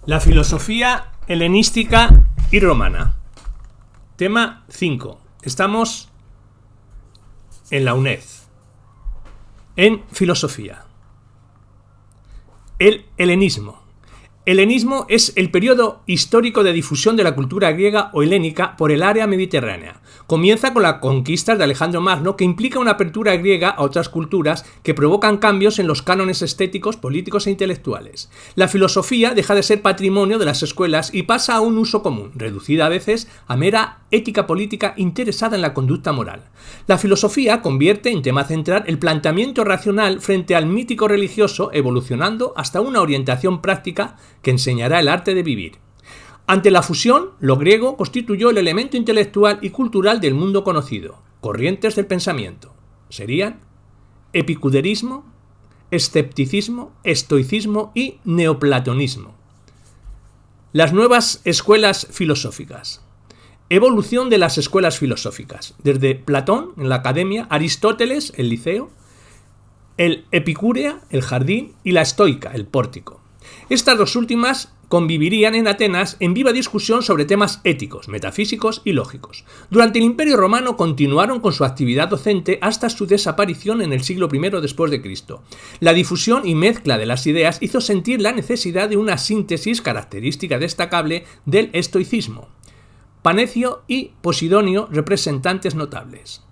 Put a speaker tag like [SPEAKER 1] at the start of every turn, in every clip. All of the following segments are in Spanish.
[SPEAKER 1] La filosofía helenística y romana. Tema 5. Estamos en la UNED. En filosofía. El helenismo. Helenismo es el periodo histórico de difusión de la cultura griega o helénica por el área mediterránea. Comienza con las conquistas de Alejandro Magno, que implica una apertura griega a otras culturas que provocan cambios en los cánones estéticos, políticos e intelectuales. La filosofía deja de ser patrimonio de las escuelas y pasa a un uso común, reducida a veces a mera ética política interesada en la conducta moral. La filosofía convierte en tema central el planteamiento racional frente al mítico religioso, evolucionando hasta una orientación práctica que enseñará el arte de vivir. Ante la fusión, lo griego constituyó el elemento intelectual y cultural del mundo conocido. Corrientes del pensamiento serían epicureísmo, escepticismo, estoicismo y neoplatonismo. Las nuevas escuelas filosóficas. Evolución de las escuelas filosóficas, desde Platón en la academia, Aristóteles, el liceo, el epicúrea, el jardín, y la estoica, el pórtico. Estas dos últimas convivirían en Atenas en viva discusión sobre temas éticos, metafísicos y lógicos. Durante el Imperio Romano continuaron con su actividad docente hasta su desaparición en el siglo I después de Cristo. La difusión y mezcla de las ideas hizo sentir la necesidad de una síntesis característica destacable del estoicismo. Panecio y Posidonio, representantes notables.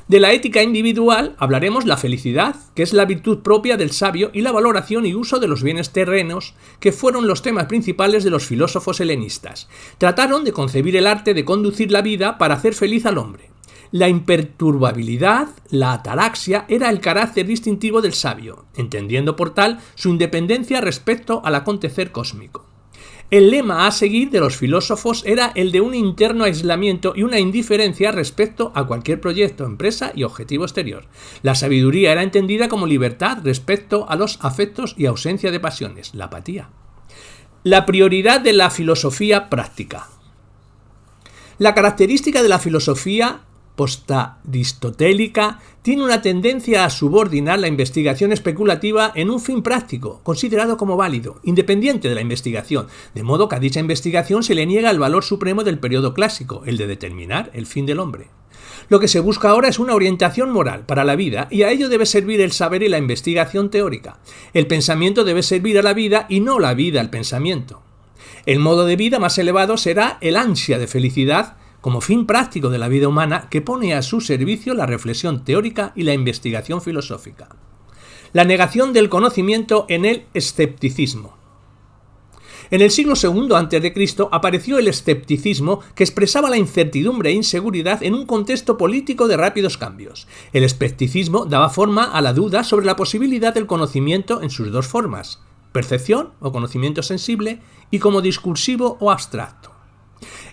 [SPEAKER 1] De la ética individual hablaremos la felicidad, que es la virtud propia del sabio, y la valoración y uso de los bienes terrenos, que fueron los temas principales de los filósofos helenistas. Trataron de concebir el arte de conducir la vida para hacer feliz al hombre. La imperturbabilidad, la ataraxia, era el carácter distintivo del sabio, entendiendo por tal su independencia respecto al acontecer cósmico. El lema a seguir de los filósofos era el de un interno aislamiento y una indiferencia respecto a cualquier proyecto, empresa y objetivo exterior. La sabiduría era entendida como libertad respecto a los afectos y ausencia de pasiones, la apatía. La prioridad de la filosofía práctica. La característica de la filosofía postaristotélica tiene una tendencia a subordinar la investigación especulativa en un fin práctico, considerado como válido, independiente de la investigación, de modo que a dicha investigación se le niega el valor supremo del periodo clásico, el de determinar el fin del hombre. Lo que se busca ahora es una orientación moral para la vida, y a ello debe servir el saber y la investigación teórica. El pensamiento debe servir a la vida y no la vida al pensamiento. El modo de vida más elevado será el ansia de felicidad como fin práctico de la vida humana, que pone a su servicio la reflexión teórica y la investigación filosófica. La negación del conocimiento en el escepticismo. En el siglo II a.C. apareció el escepticismo, que expresaba la incertidumbre e inseguridad en un contexto político de rápidos cambios. El escepticismo daba forma a la duda sobre la posibilidad del conocimiento en sus dos formas: percepción o conocimiento sensible, y como discursivo o abstracto.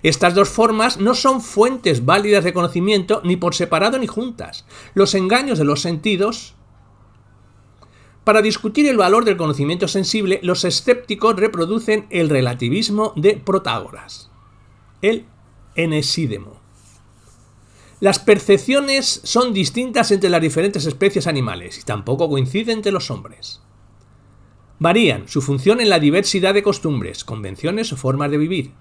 [SPEAKER 1] Estas dos formas no son fuentes válidas de conocimiento ni por separado ni juntas. Los engaños de los sentidos. Para discutir el valor del conocimiento sensible, los escépticos reproducen el relativismo de Protágoras, el enesídemo. Las percepciones son distintas entre las diferentes especies animales y tampoco coinciden entre los hombres. Varían su función en la diversidad de costumbres, convenciones o formas de vivir.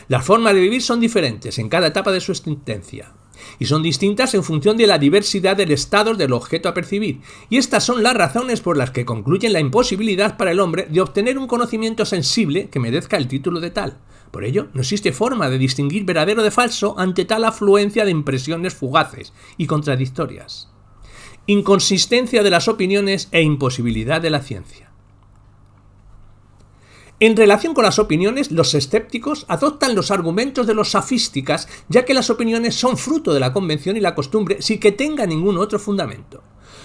[SPEAKER 1] Las formas de vivir son diferentes en cada etapa de su existencia y son distintas en función de la diversidad del estado del objeto a percibir, y estas son las razones por las que concluyen la imposibilidad para el hombre de obtener un conocimiento sensible que merezca el título de tal. Por ello, no existe forma de distinguir verdadero de falso ante tal afluencia de impresiones fugaces y contradictorias. Inconsistencia de las opiniones e imposibilidad de la ciencia. En relación con las opiniones, los escépticos adoptan los argumentos de los sofistas, ya que las opiniones son fruto de la convención y la costumbre sin que tenga ningún otro fundamento.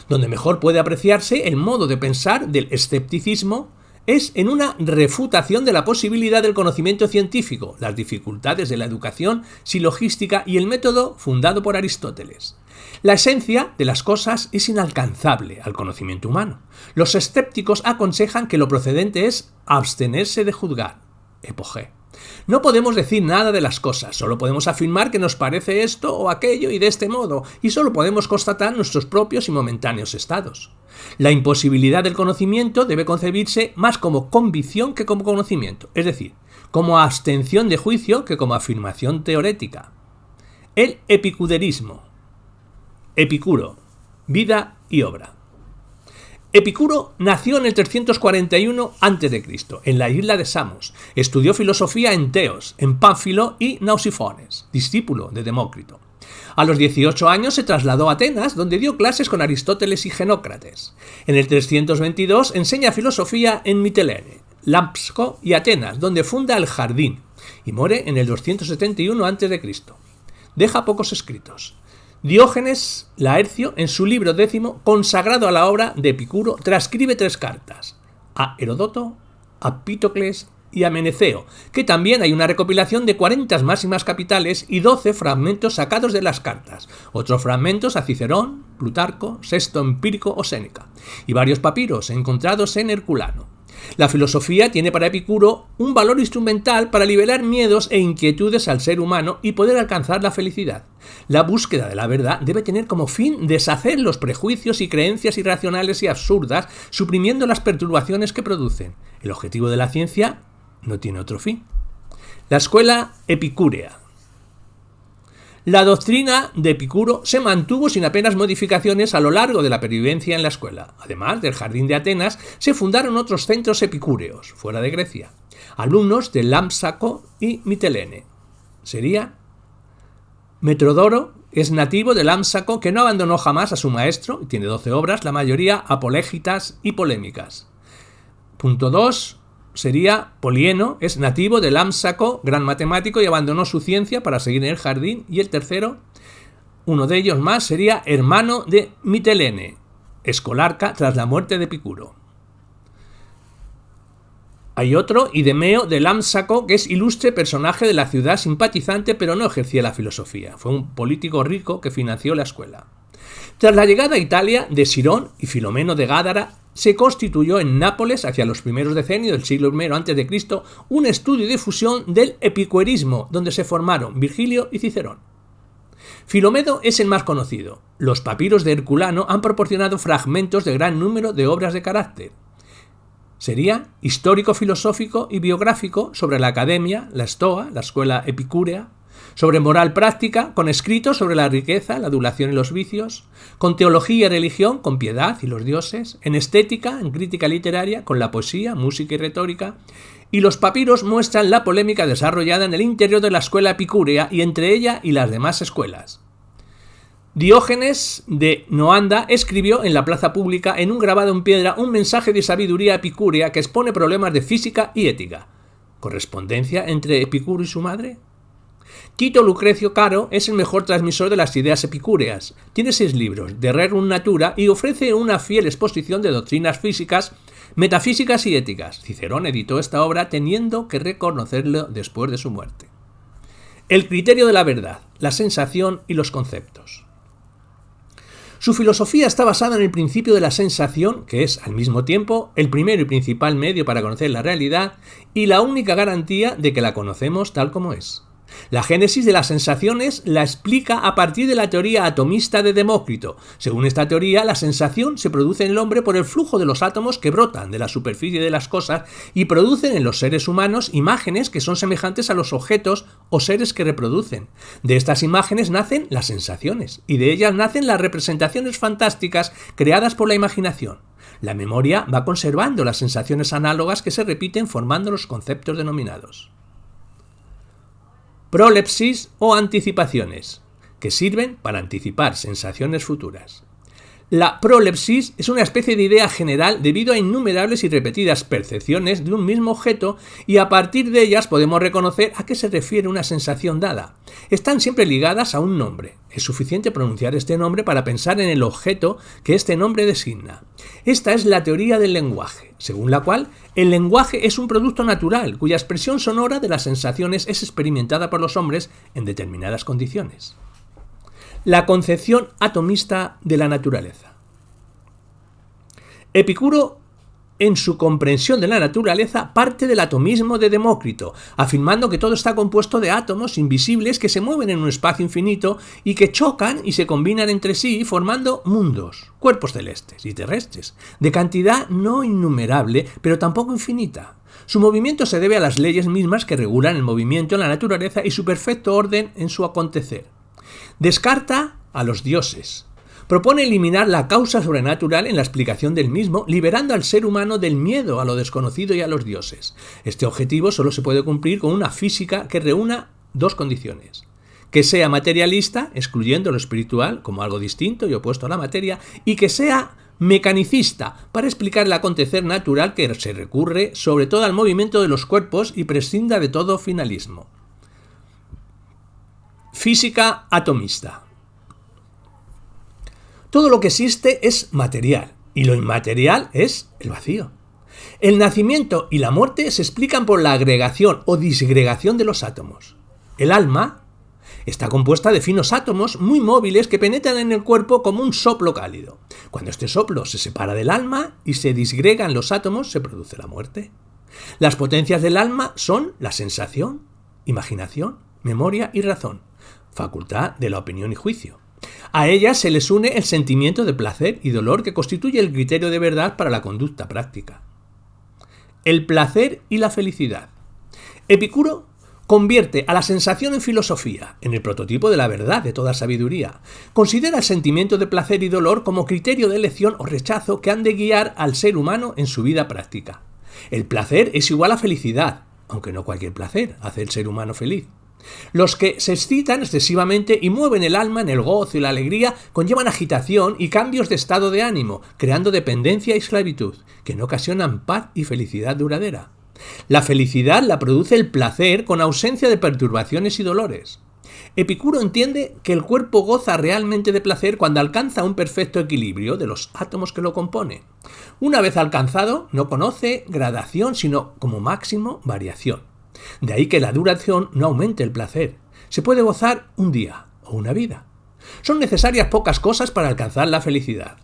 [SPEAKER 1] Donde mejor puede apreciarse el modo de pensar del escepticismo es en una refutación de la posibilidad del conocimiento científico, las dificultades de la educación silogística y el método fundado por Aristóteles. La esencia de las cosas es inalcanzable al conocimiento humano. Los escépticos aconsejan que lo procedente es abstenerse de juzgar, epogé, No podemos decir nada de las cosas, solo podemos afirmar que nos parece esto o aquello y de este modo, y solo podemos constatar nuestros propios y momentáneos estados. La imposibilidad del conocimiento debe concebirse más como convicción que como conocimiento, es decir, como abstención de juicio que como afirmación teorética. El epicureísmo. Epicuro, vida y obra. Epicuro nació en el 341 a.C., en la isla de Samos. Estudió filosofía en Teos, en Pánfilo y Nausifones, discípulo de Demócrito. A los 18 años se trasladó a Atenas, donde dio clases con Aristóteles y Genócrates. En el 322 enseña filosofía en Mitilene, Lampsco y Atenas, donde funda el Jardín, y muere en el 271 a.C. Deja pocos escritos. Diógenes Laercio, en su libro 10, consagrado a la obra de Epicuro, transcribe 3 cartas, a Heródoto, a Pitocles y a Meneceo, que también hay una recopilación de 40 máximas capitales y 12 fragmentos sacados de las cartas, otros fragmentos a Cicerón, Plutarco, Sexto Empírico o Séneca, y varios papiros encontrados en Herculano. La filosofía tiene para Epicuro un valor instrumental para liberar miedos e inquietudes al ser humano y poder alcanzar la felicidad. La búsqueda de la verdad debe tener como fin deshacer los prejuicios y creencias irracionales y absurdas, suprimiendo las perturbaciones que producen. El objetivo de la ciencia no tiene otro fin. La escuela epicúrea. La doctrina de Epicuro se mantuvo sin apenas modificaciones a lo largo de la pervivencia en la escuela. Además del Jardín de Atenas, se fundaron otros centros epicúreos, fuera de Grecia, alumnos de Lámpsaco y Mitilene. Sería Metrodoro, es nativo de Lámpsaco, que no abandonó jamás a su maestro, y tiene 12 obras, la mayoría apolégicas y polémicas. Punto 2. Sería Polieno, es nativo de Lámpsaco, gran matemático, y abandonó su ciencia para seguir en el Jardín. Y el tercero, uno de ellos más, sería hermano de Mitilene, escolarca tras la muerte de Epicuro. Hay otro, Idemeo de Lámpsaco, que es ilustre personaje de la ciudad, simpatizante, pero no ejercía la filosofía. Fue un político rico que financió la escuela. Tras la llegada a Italia de Sirón y Filomeno de Gádara, se constituyó en Nápoles, hacia los primeros decenios del siglo I a.C., un estudio y difusión del epicureísmo, donde se formaron Virgilio y Cicerón. Filomeno es el más conocido. Los papiros de Herculano han proporcionado fragmentos de gran número de obras de carácter. Sería histórico, filosófico y biográfico sobre la academia, la estoa, la escuela epicúrea, sobre moral práctica, con escritos sobre la riqueza, la adulación y los vicios, con teología y religión, con piedad y los dioses, en estética, en crítica literaria, con la poesía, música y retórica, y los papiros muestran la polémica desarrollada en el interior de la escuela epicúrea y entre ella y las demás escuelas. Diógenes de Noanda escribió en la plaza pública, en un grabado en piedra, un mensaje de sabiduría epicúrea que expone problemas de física y ética. ¿Correspondencia entre Epicuro y su madre? Quito Lucrecio Caro es el mejor transmisor de las ideas epicúreas. Tiene 6 libros, De Rerum Natura, y ofrece una fiel exposición de doctrinas físicas, metafísicas y éticas. Cicerón editó esta obra teniendo que reconocerlo después de su muerte. El criterio de la verdad, la sensación y los conceptos. Su filosofía está basada en el principio de la sensación, que es, al mismo tiempo, el primero y principal medio para conocer la realidad y la única garantía de que la conocemos tal como es. La génesis de las sensaciones la explica a partir de la teoría atomista de Demócrito. Según esta teoría, la sensación se produce en el hombre por el flujo de los átomos que brotan de la superficie de las cosas y producen en los seres humanos imágenes que son semejantes a los objetos o seres que reproducen. De estas imágenes nacen las sensaciones y de ellas nacen las representaciones fantásticas creadas por la imaginación. La memoria va conservando las sensaciones análogas que se repiten formando los conceptos denominados prolepsis o anticipaciones, que sirven para anticipar sensaciones futuras. La prolepsis es una especie de idea general debido a innumerables y repetidas percepciones de un mismo objeto y a partir de ellas podemos reconocer a qué se refiere una sensación dada. Están siempre ligadas a un nombre. Es suficiente pronunciar este nombre para pensar en el objeto que este nombre designa. Esta es la teoría del lenguaje, según la cual el lenguaje es un producto natural cuya expresión sonora de las sensaciones es experimentada por los hombres en determinadas condiciones. La concepción atomista de la naturaleza. Epicuro en su comprensión de la naturaleza parte del atomismo de Demócrito, afirmando que todo está compuesto de átomos invisibles que se mueven en un espacio infinito y que chocan y se combinan entre sí formando mundos, cuerpos celestes y terrestres, de cantidad no innumerable, pero tampoco infinita. Su movimiento se debe a las leyes mismas que regulan el movimiento en la naturaleza y su perfecto orden en su acontecer. Descarta a los dioses. Propone eliminar la causa sobrenatural en la explicación del mismo, liberando al ser humano del miedo a lo desconocido y a los dioses. Este objetivo solo se puede cumplir con una física que reúna dos condiciones: que sea materialista, excluyendo lo espiritual como algo distinto y opuesto a la materia, y que sea mecanicista, para explicar el acontecer natural que se recurre sobre todo al movimiento de los cuerpos y prescinda de todo finalismo. Física atomista. Todo lo que existe es material, y lo inmaterial es el vacío. El nacimiento y la muerte se explican por la agregación o disgregación de los átomos. El alma está compuesta de finos átomos muy móviles que penetran en el cuerpo como un soplo cálido. Cuando este soplo se separa del alma y se disgregan los átomos, se produce la muerte. Las potencias del alma son la sensación, imaginación, memoria y razón, facultad de la opinión y juicio. A ellas se les une el sentimiento de placer y dolor que constituye el criterio de verdad para la conducta práctica. El placer y la felicidad. Epicuro convierte a la sensación en filosofía, en el prototipo de la verdad de toda sabiduría. Considera el sentimiento de placer y dolor como criterio de elección o rechazo que han de guiar al ser humano en su vida práctica. El placer es igual a felicidad, aunque no cualquier placer hace el ser humano feliz. Los que se excitan excesivamente y mueven el alma en el gozo y la alegría conllevan agitación y cambios de estado de ánimo, creando dependencia y esclavitud, que no ocasionan paz y felicidad duradera. La felicidad la produce el placer con ausencia de perturbaciones y dolores. Epicuro entiende que el cuerpo goza realmente de placer cuando alcanza un perfecto equilibrio de los átomos que lo componen. Una vez alcanzado, no conoce gradación, sino como máximo variación. De ahí que la duración no aumente el placer. Se puede gozar un día o una vida. Son necesarias pocas cosas para alcanzar la felicidad.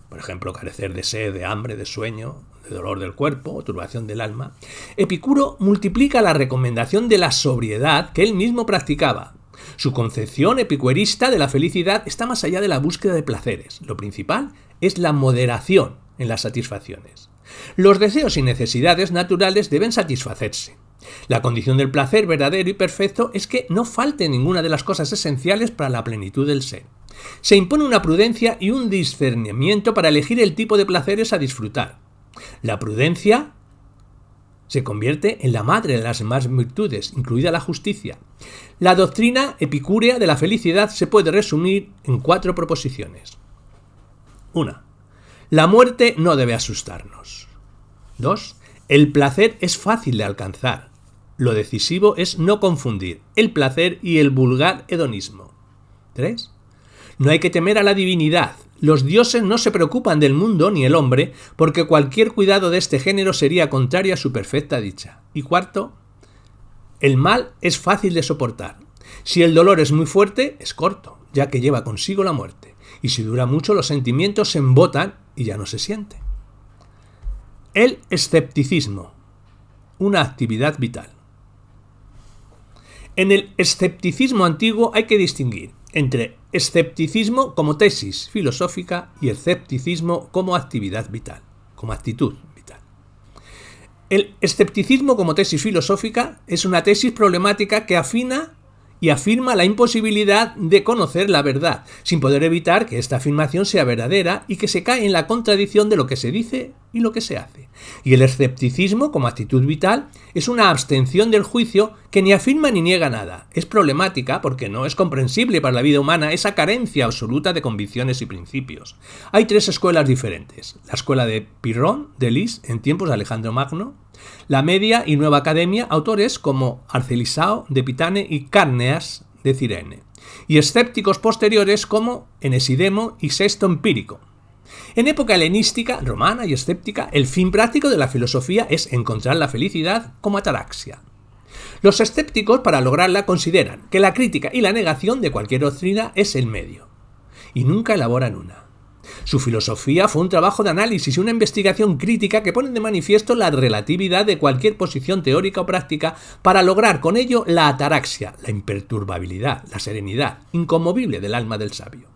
[SPEAKER 1] Por ejemplo, carecer de sed, de hambre, de sueño, de dolor del cuerpo o turbación del alma. Epicuro multiplica la recomendación de la sobriedad que él mismo practicaba. Su concepción epicuerista de la felicidad está más allá de la búsqueda de placeres. Lo principal es la moderación en las satisfacciones. Los deseos y necesidades naturales deben satisfacerse. La condición del placer verdadero y perfecto es que no falte ninguna de las cosas esenciales para la plenitud del ser. Se impone una prudencia y un discernimiento para elegir el tipo de placeres a disfrutar. La prudencia se convierte en la madre de las demás virtudes, incluida la justicia. La doctrina epicúrea de la felicidad se puede resumir en 4 proposiciones. 1. La muerte no debe asustarnos. 2. El placer es fácil de alcanzar. Lo decisivo es no confundir el placer y el vulgar hedonismo. 3. No hay que temer a la divinidad. Los dioses no se preocupan del mundo ni el hombre, porque cualquier cuidado de este género sería contrario a su perfecta dicha. Y 4. El mal es fácil de soportar. Si el dolor es muy fuerte, es corto, ya que lleva consigo la muerte. Y si dura mucho, los sentimientos se embotan y ya no se siente. El escepticismo, una actividad vital. En el escepticismo antiguo hay que distinguir entre escepticismo como tesis filosófica y escepticismo como actividad vital, como actitud vital. El escepticismo como tesis filosófica es una tesis problemática que afina y afirma la imposibilidad de conocer la verdad, sin poder evitar que esta afirmación sea verdadera y que se cae en la contradicción de lo que se dice y lo que se hace. Y el escepticismo, como actitud vital, es una abstención del juicio que ni afirma ni niega nada. Es problemática porque no es comprensible para la vida humana esa carencia absoluta de convicciones y principios. Hay 3 escuelas diferentes. La escuela de Pirrón, de Lis, en tiempos de Alejandro Magno, la Media y Nueva Academia, autores como Arcelisao de Pitane y Cárneas de Cirene, y escépticos posteriores como Enesidemo y Sexto Empírico. En época helenística, romana y escéptica, el fin práctico de la filosofía es encontrar la felicidad como ataraxia. Los escépticos, para lograrla, consideran que la crítica y la negación de cualquier doctrina es el medio, y nunca elaboran una. Su filosofía fue un trabajo de análisis y una investigación crítica que pone de manifiesto la relatividad de cualquier posición teórica o práctica para lograr con ello la ataraxia, la imperturbabilidad, la serenidad inconmovible del alma del sabio.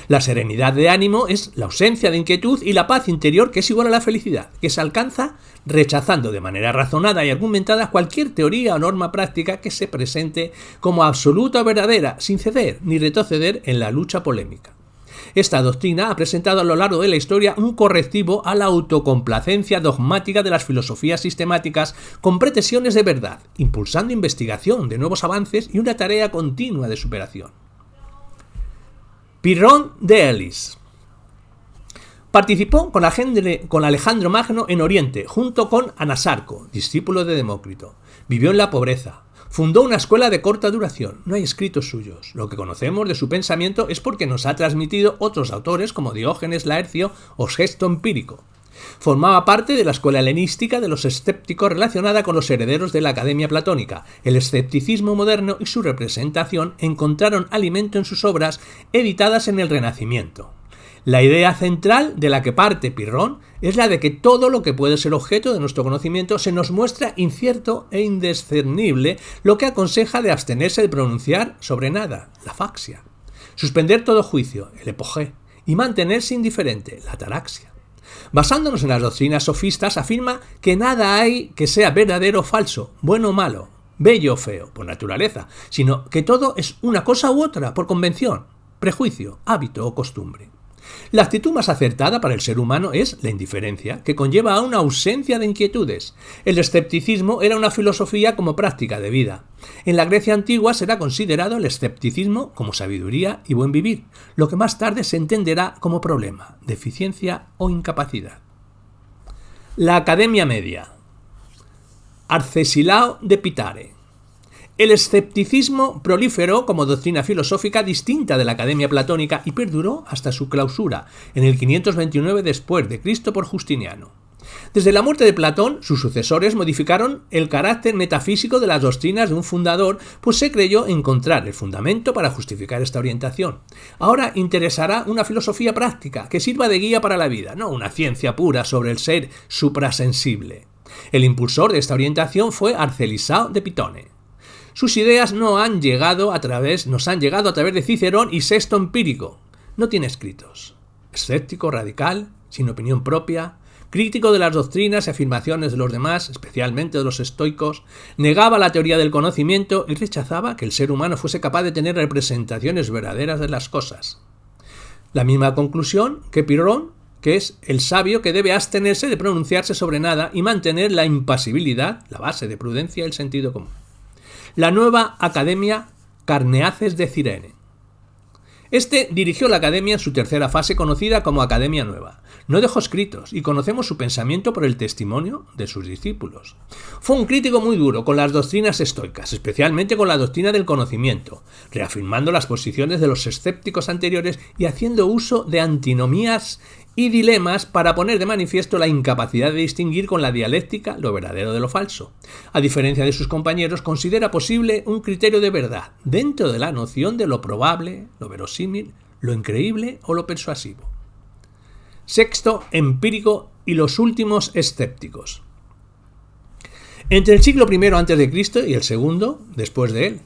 [SPEAKER 1] La serenidad de ánimo es la ausencia de inquietud y la paz interior, que es igual a la felicidad, que se alcanza rechazando de manera razonada y argumentada cualquier teoría o norma práctica que se presente como absoluta o verdadera, sin ceder ni retroceder en la lucha polémica. Esta doctrina ha presentado a lo largo de la historia un correctivo a la autocomplacencia dogmática de las filosofías sistemáticas con pretensiones de verdad, impulsando investigación de nuevos avances y una tarea continua de superación. Pirrón de Elis participó con Alejandro Magno en Oriente, junto con Anasarco, discípulo de Demócrito. Vivió en la pobreza. Fundó una escuela de corta duración. No hay escritos suyos. Lo que conocemos de su pensamiento es porque nos ha transmitido otros autores como Diógenes Laercio o Gesto Empírico. Formaba parte de la escuela helenística de los escépticos relacionada con los herederos de la Academia Platónica. El escepticismo moderno y su representación encontraron alimento en sus obras editadas en el Renacimiento. La idea central de la que parte Pirrón es la de que todo lo que puede ser objeto de nuestro conocimiento se nos muestra incierto e indiscernible, lo que aconseja de abstenerse de pronunciar sobre nada, la faxia, suspender todo juicio, el epogé, y mantenerse indiferente, la ataraxia. Basándonos en las doctrinas sofistas, afirma que nada hay que sea verdadero o falso, bueno o malo, bello o feo, por naturaleza, sino que todo es una cosa u otra, por convención, prejuicio, hábito o costumbre. La actitud más acertada para el ser humano es la indiferencia, que conlleva a una ausencia de inquietudes. El escepticismo era una filosofía como práctica de vida. En la Grecia antigua será considerado el escepticismo como sabiduría y buen vivir, lo que más tarde se entenderá como problema, deficiencia o incapacidad. La Academia Media. Arcesilao de Pitare. El escepticismo proliferó como doctrina filosófica distinta de la Academia Platónica y perduró hasta su clausura, en el 529 después de Cristo por Justiniano. Desde la muerte de Platón, sus sucesores modificaron el carácter metafísico de las doctrinas de un fundador, pues se creyó encontrar el fundamento para justificar esta orientación. Ahora interesará una filosofía práctica que sirva de guía para la vida, no una ciencia pura sobre el ser suprasensible. El impulsor de esta orientación fue Arcesilao de Pitone. Sus ideas nos han llegado a través de Cicerón y Gesto Empírico. No tiene escritos. Escéptico, radical, sin opinión propia, crítico de las doctrinas y afirmaciones de los demás, especialmente de los estoicos, negaba la teoría del conocimiento y rechazaba que el ser humano fuese capaz de tener representaciones verdaderas de las cosas. La misma conclusión que Pirrón, que es el sabio que debe abstenerse de pronunciarse sobre nada y mantener la impasibilidad, la base de prudencia y el sentido común. La nueva Academia Carneaces de Cirene. Este dirigió la academia en su tercera fase, conocida como Academia Nueva. No dejó escritos y conocemos su pensamiento por el testimonio de sus discípulos. Fue un crítico muy duro con las doctrinas estoicas, especialmente con la doctrina del conocimiento, reafirmando las posiciones de los escépticos anteriores y haciendo uso de antinomías y dilemas para poner de manifiesto la incapacidad de distinguir con la dialéctica lo verdadero de lo falso. A diferencia de sus compañeros, considera posible un criterio de verdad dentro de la noción de lo probable, lo verosímil, lo increíble o lo persuasivo. Sexto Empírico y los últimos escépticos. Entre el siglo I a.C. y el segundo, después de él,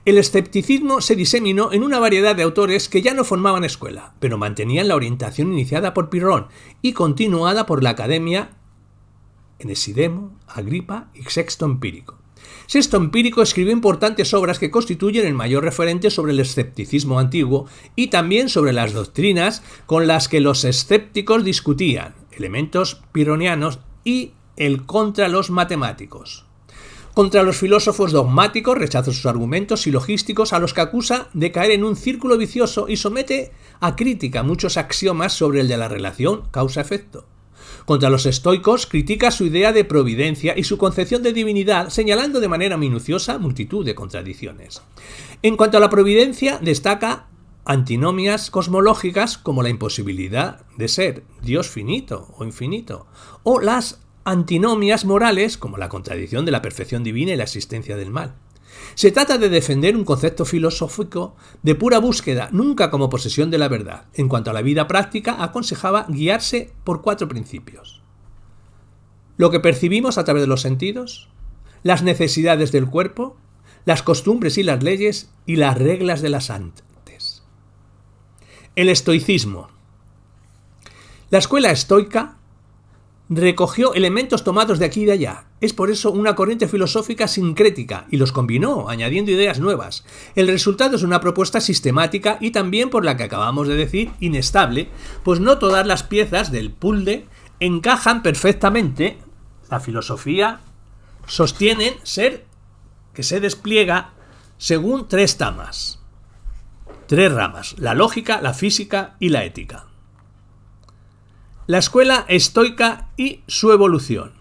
[SPEAKER 1] el escepticismo se diseminó en una variedad de autores que ya no formaban escuela, pero mantenían la orientación iniciada por Pirrón y continuada por la Academia en Esidemo, Agripa y Sexto Empírico. Sexto Empírico escribió importantes obras que constituyen el mayor referente sobre el escepticismo antiguo y también sobre las doctrinas con las que los escépticos discutían, elementos pirronianos y el contra los matemáticos. Contra los filósofos dogmáticos rechaza sus argumentos silogísticos a los que acusa de caer en un círculo vicioso y somete a crítica muchos axiomas sobre el de la relación causa-efecto. Contra los estoicos critica su idea de providencia y su concepción de divinidad, señalando de manera minuciosa multitud de contradicciones. En cuanto a la providencia, destaca antinomias cosmológicas como la imposibilidad de ser Dios finito o infinito, o las antinomias morales como la contradicción de la perfección divina y la existencia del mal. Se trata de defender un concepto filosófico de pura búsqueda, nunca como posesión de la verdad. En cuanto a la vida práctica, aconsejaba guiarse por 4 principios: lo que percibimos a través de los sentidos, las necesidades del cuerpo, las costumbres y las leyes y las reglas de las artes. El estoicismo. La escuela estoica recogió elementos tomados de aquí y de allá. Es por eso una corriente filosófica sincrética y los combinó, añadiendo ideas nuevas. El resultado es una propuesta sistemática y también, por la que acabamos de decir, inestable, pues no todas las piezas del puzzle encajan perfectamente. La filosofía sostienen que se despliega según 3 ramas: la lógica, la física y la ética. La escuela estoica y su evolución.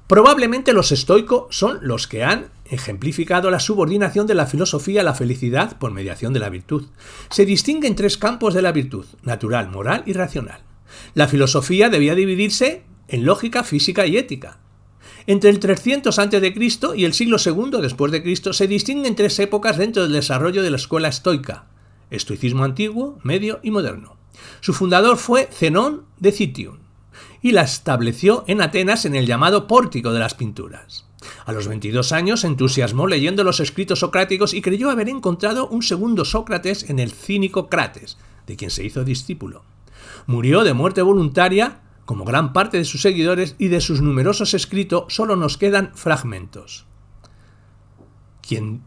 [SPEAKER 1] Probablemente los estoicos son los que han ejemplificado la subordinación de la filosofía a la felicidad por mediación de la virtud. Se distinguen 3 campos de la virtud: natural, moral y racional. La filosofía debía dividirse en lógica, física y ética. Entre el 300 a.C. y el siglo II después de Cristo se distinguen 3 épocas dentro del desarrollo de la escuela estoica: estoicismo antiguo, medio y moderno. Su fundador fue Zenón de Citium y la estableció en Atenas en el llamado Pórtico de las Pinturas. A los 22 años se entusiasmó leyendo los escritos socráticos y creyó haber encontrado un segundo Sócrates en el cínico Crates, de quien se hizo discípulo. Murió de muerte voluntaria, como gran parte de sus seguidores, y de sus numerosos escritos solo nos quedan fragmentos. Quien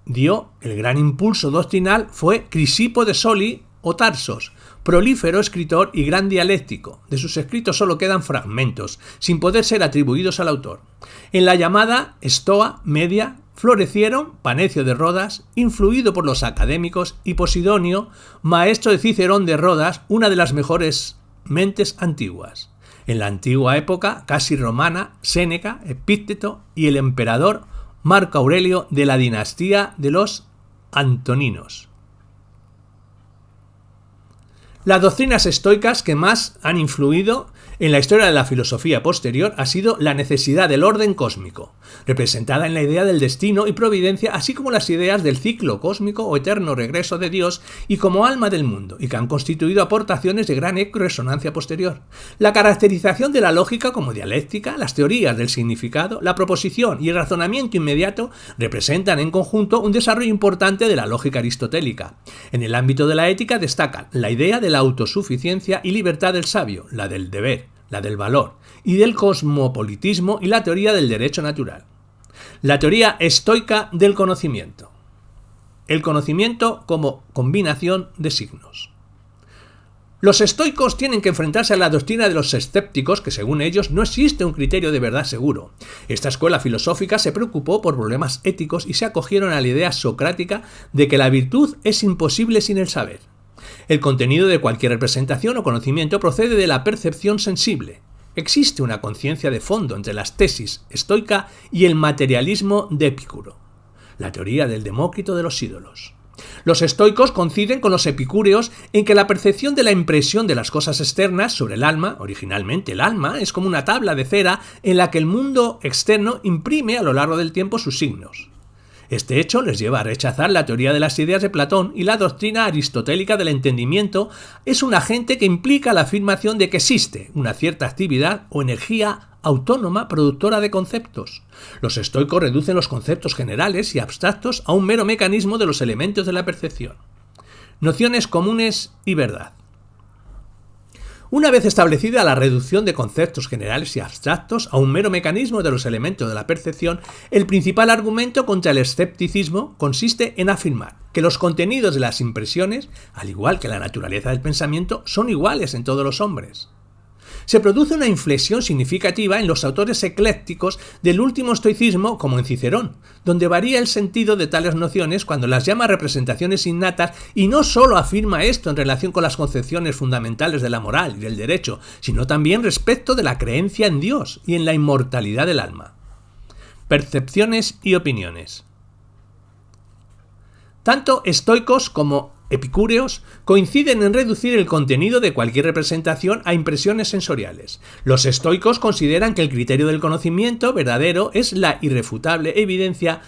[SPEAKER 1] dio el gran impulso doctrinal fue Crisipo de Soli o Tarsos, prolífero escritor y gran dialéctico. De sus escritos solo quedan fragmentos, sin poder ser atribuidos al autor. En la llamada Estoa Media florecieron Panecio de Rodas, influido por los académicos, y Posidonio, maestro de Cicerón de Rodas, una de las mejores mentes antiguas. En la antigua época, casi romana, Séneca, Epícteto y el emperador Marco Aurelio de la dinastía de los Antoninos. Las doctrinas estoicas que más han influido en la historia de la filosofía posterior ha sido la necesidad del orden cósmico, representada en la idea del destino y providencia, así como las ideas del ciclo cósmico o eterno regreso de Dios y como alma del mundo, y que han constituido aportaciones de gran eco y resonancia posterior. La caracterización de la lógica como dialéctica, las teorías del significado, la proposición y el razonamiento inmediato representan en conjunto un desarrollo importante de la lógica aristotélica. En el ámbito de la ética destacan la idea de la autosuficiencia y libertad del sabio, la del deber, la del valor y del cosmopolitismo y la teoría del derecho natural. La teoría estoica del conocimiento. El conocimiento como combinación de signos. Los estoicos tienen que enfrentarse a la doctrina de los escépticos, que según ellos no existe un criterio de verdad seguro. Esta escuela filosófica se preocupó por problemas éticos y se acogieron a la idea socrática de que la virtud es imposible sin el saber. El contenido de cualquier representación o conocimiento procede de la percepción sensible. Existe una conciencia de fondo entre las tesis estoica y el materialismo de Epicuro, la teoría del Demócrito de los ídolos. Los estoicos coinciden con los epicúreos en que la percepción de la impresión de las cosas externas sobre el alma, originalmente el alma, es como una tabla de cera en la que el mundo externo imprime a lo largo del tiempo sus signos. Este hecho les lleva a rechazar la teoría de las ideas de Platón, y la doctrina aristotélica del entendimiento es un agente que implica la afirmación de que existe una cierta actividad o energía autónoma productora de conceptos. Los estoicos reducen los conceptos generales y abstractos a un mero mecanismo de los elementos de la percepción. Nociones comunes y verdad. Una vez establecida la reducción de conceptos generales y abstractos a un mero mecanismo de los elementos de la percepción, el principal argumento contra el escepticismo consiste en afirmar que los contenidos de las impresiones, al igual que la naturaleza del pensamiento, son iguales en todos los hombres. Se produce una inflexión significativa en los autores eclécticos del último estoicismo, como en Cicerón, donde varía el sentido de tales nociones cuando las llama representaciones innatas, y no solo afirma esto en relación con las concepciones fundamentales de la moral y del derecho, sino también respecto de la creencia en Dios y en la inmortalidad del alma. Percepciones y opiniones. Tanto estoicos como epicúreos coinciden en reducir el contenido de cualquier representación a impresiones sensoriales. Los estoicos consideran que el criterio del conocimiento verdadero es la irrefutable evidencia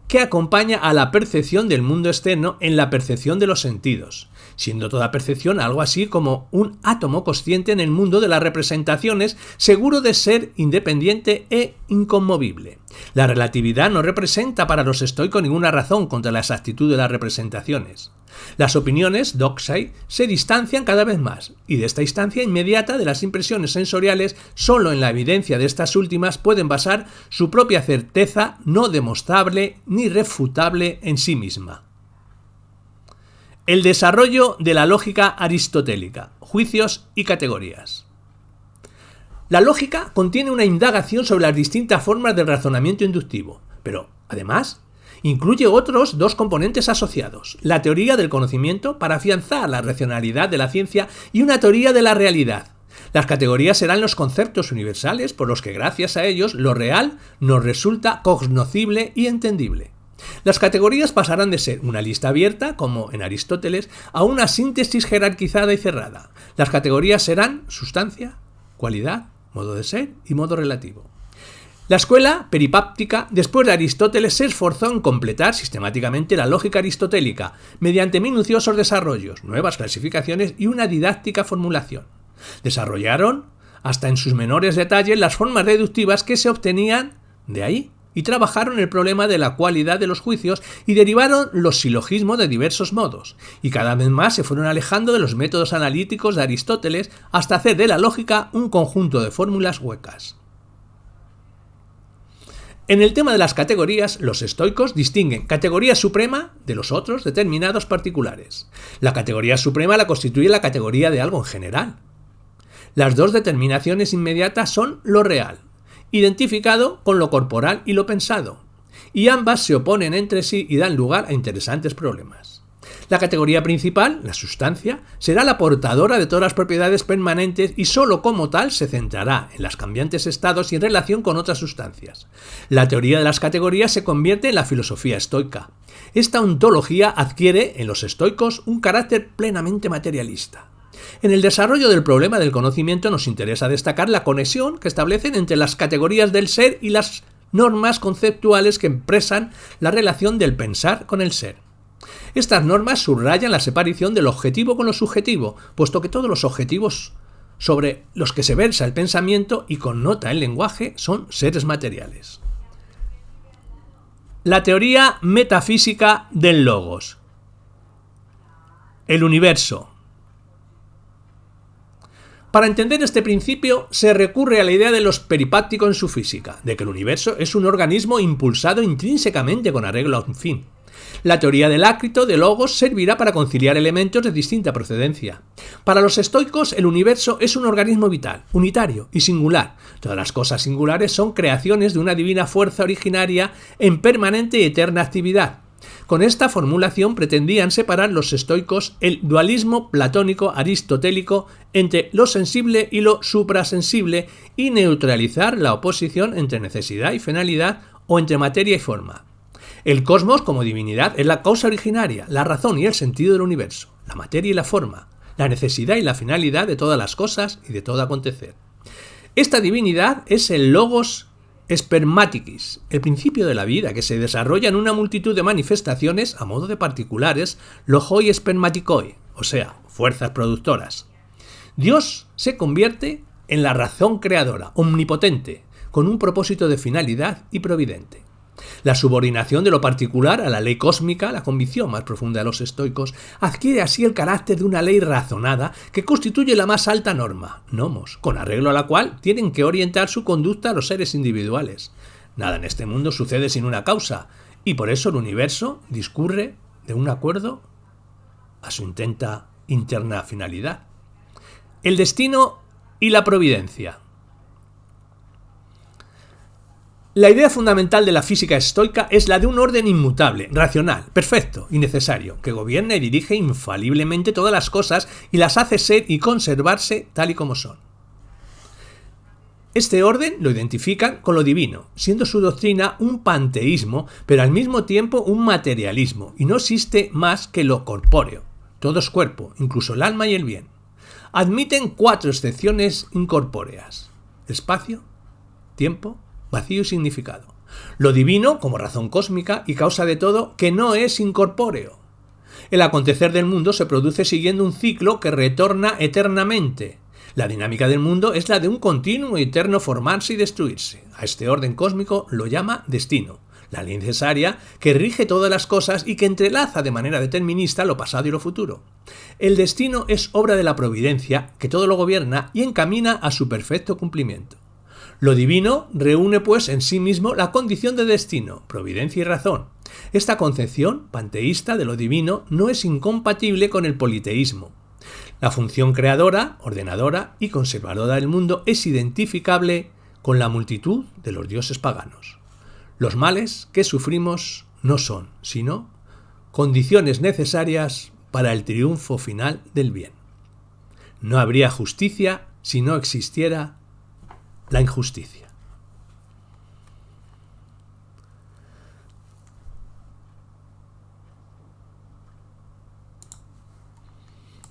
[SPEAKER 1] que acompaña a la percepción del mundo externo en la percepción de los sentidos, siendo toda percepción algo así como un átomo consciente en el mundo de las representaciones, seguro de ser independiente e inconmovible. La relatividad no representa para los estoicos ninguna razón contra la exactitud de las representaciones. Las opiniones, doxai, se distancian cada vez más, y de esta distancia inmediata de las impresiones sensoriales, solo en la evidencia de estas últimas pueden basar su propia certeza no demostrable ni refutable en sí misma. El desarrollo de la lógica aristotélica, juicios y categorías. La lógica contiene una indagación sobre las distintas formas del razonamiento inductivo, pero, además, incluye otros dos componentes asociados: la teoría del conocimiento para afianzar la racionalidad de la ciencia y una teoría de la realidad. Las categorías serán los conceptos universales por los que gracias a ellos lo real nos resulta cognoscible y entendible. Las categorías pasarán de ser una lista abierta, como en Aristóteles, a una síntesis jerarquizada y cerrada. Las categorías serán sustancia, cualidad, modo de ser y modo relativo. La escuela peripáptica, después de Aristóteles, se esforzó en completar sistemáticamente la lógica aristotélica, mediante minuciosos desarrollos, nuevas clasificaciones y una didáctica formulación. Desarrollaron, hasta en sus menores detalles, las formas deductivas que se obtenían de ahí, y trabajaron el problema de la cualidad de los juicios y derivaron los silogismos de diversos modos, y cada vez más se fueron alejando de los métodos analíticos de Aristóteles hasta hacer de la lógica un conjunto de fórmulas huecas. En el tema de las categorías, los estoicos distinguen categoría suprema de los otros determinados particulares. La categoría suprema la constituye la categoría de algo en general. Las dos determinaciones inmediatas son lo real, identificado con lo corporal y lo pensado, y ambas se oponen entre sí y dan lugar a interesantes problemas. La categoría principal, la sustancia, será la portadora de todas las propiedades permanentes y sólo como tal se centrará en los cambiantes estados y en relación con otras sustancias. La teoría de las categorías se convierte en la filosofía estoica. Esta ontología adquiere en los estoicos un carácter plenamente materialista. En el desarrollo del problema del conocimiento nos interesa destacar la conexión que establecen entre las categorías del ser y las normas conceptuales que expresan la relación del pensar con el ser. Estas normas subrayan la separación del objetivo con lo subjetivo, puesto que todos los objetivos sobre los que se versa el pensamiento y connota el lenguaje son seres materiales. La teoría metafísica del logos. El universo. Para entender este principio se recurre a la idea de los peripápticos en su física, de que el universo es un organismo impulsado intrínsecamente con arreglo a un fin. La teoría del ácrito de logos servirá para conciliar elementos de distinta procedencia. Para los estoicos, el universo es un organismo vital, unitario y singular. Todas las cosas singulares son creaciones de una divina fuerza originaria en permanente y eterna actividad. Con esta formulación pretendían separar los estoicos el dualismo platónico aristotélico entre lo sensible y lo suprasensible y neutralizar la oposición entre necesidad y finalidad o entre materia y forma. El cosmos como divinidad es la causa originaria, la razón y el sentido del universo, la materia y la forma, la necesidad y la finalidad de todas las cosas y de todo acontecer. Esta divinidad es el logos spermatikis, el principio de la vida que se desarrolla en una multitud de manifestaciones a modo de particulares, logoi spermatikoi, o sea, fuerzas productoras. Dios se convierte en la razón creadora, omnipotente, con un propósito de finalidad y providente. La subordinación de lo particular a la ley cósmica, la convicción más profunda de los estoicos, adquiere así el carácter de una ley razonada que constituye la más alta norma, nomos, con arreglo a la cual tienen que orientar su conducta a los seres individuales. Nada en este mundo sucede sin una causa, y por eso el universo discurre de un acuerdo a su intenta interna finalidad. El destino y la providencia. La idea fundamental de la física estoica es la de un orden inmutable, racional, perfecto y necesario, que gobierna y dirige infaliblemente todas las cosas y las hace ser y conservarse tal y como son. Este orden lo identifican con lo divino, siendo su doctrina un panteísmo, pero al mismo tiempo un materialismo, y no existe más que lo corpóreo. Todo es cuerpo, incluso el alma y el bien. Admiten 4 excepciones incorpóreas: espacio, tiempo, vacío y significado. Lo divino como razón cósmica y causa de todo que no es incorpóreo. El acontecer del mundo se produce siguiendo un ciclo que retorna eternamente. La dinámica del mundo es la de un continuo y eterno formarse y destruirse. A este orden cósmico lo llama destino, la ley necesaria que rige todas las cosas y que entrelaza de manera determinista lo pasado y lo futuro. El destino es obra de la providencia que todo lo gobierna y encamina a su perfecto cumplimiento. Lo divino reúne pues en sí mismo la condición de destino, providencia y razón. Esta concepción panteísta de lo divino no es incompatible con el politeísmo. La función creadora, ordenadora y conservadora del mundo es identificable con la multitud de los dioses paganos. Los males que sufrimos no son, sino condiciones necesarias para el triunfo final del bien. No habría justicia si no existiera la injusticia.